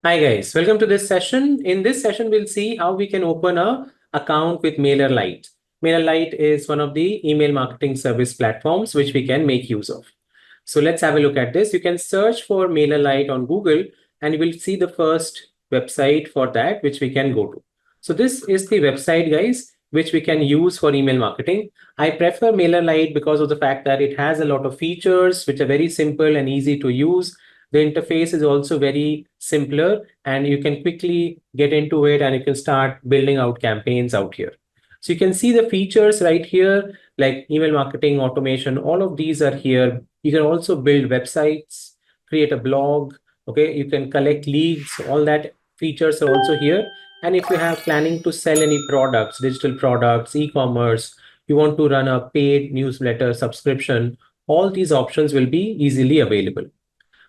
Hi guys, welcome to this session. In this session, we'll see how we can open a account with MailerLite. MailerLite is one of the email marketing service platforms which we can make use of. So let's have a look at this. You can search for MailerLite on Google and you will see the first website for that which we can go to. So this is the website, guys, which we can use for email marketing. I prefer MailerLite because of the fact that it has a lot of features which are very simple and easy to use. The interface is also very simpler and you can quickly get into it and you can start building out campaigns out here. So you can see the features right here, like email marketing, automation, all of these are here. You can also build websites, create a blog. Okay, you can collect leads, all that features are also here. And if you have planning to sell any products, digital products, e-commerce, you want to run a paid newsletter subscription, all these options will be easily available.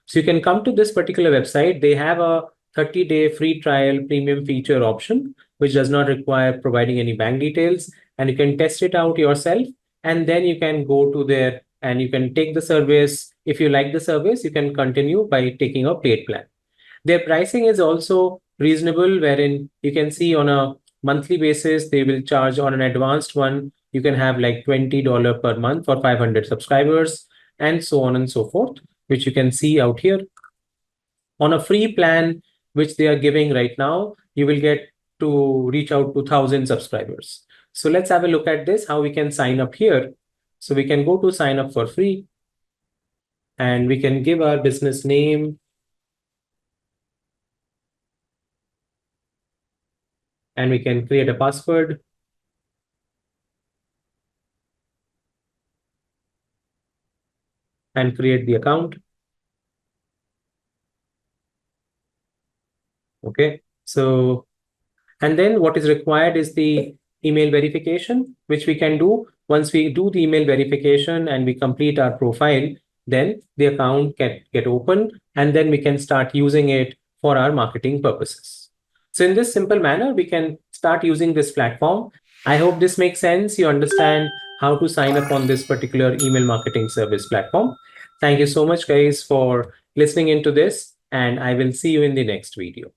So you can come to this particular website. They have a 30-day free trial premium feature option, which does not require providing any bank details. And you can test it out yourself. And then you can go to there and you can take the service. If you like the service, you can continue by taking a paid plan. Their pricing is also reasonable, wherein you can see on a monthly basis, they will charge on an advanced one. You can have like $20 per month for 500 subscribers and so on and so forth, which you can see out here. On a free plan, which they are giving right now, you will get to reach out to 1,000 subscribers. So let's have a look at this, how we can sign up here. So we can go to sign up for free and we can give our business name and we can create a password. And create the account. Okay, so and then what is required is the email verification, which we can do. Once we do the email verification and we complete our profile, then the account can get open and then we can start using it for our marketing purposes. So in this simple manner, we can start using this platform. I hope this makes sense. You understand how to sign up on this particular email marketing service platform. Thank you so much, guys, for listening into this, and I will see you in the next video.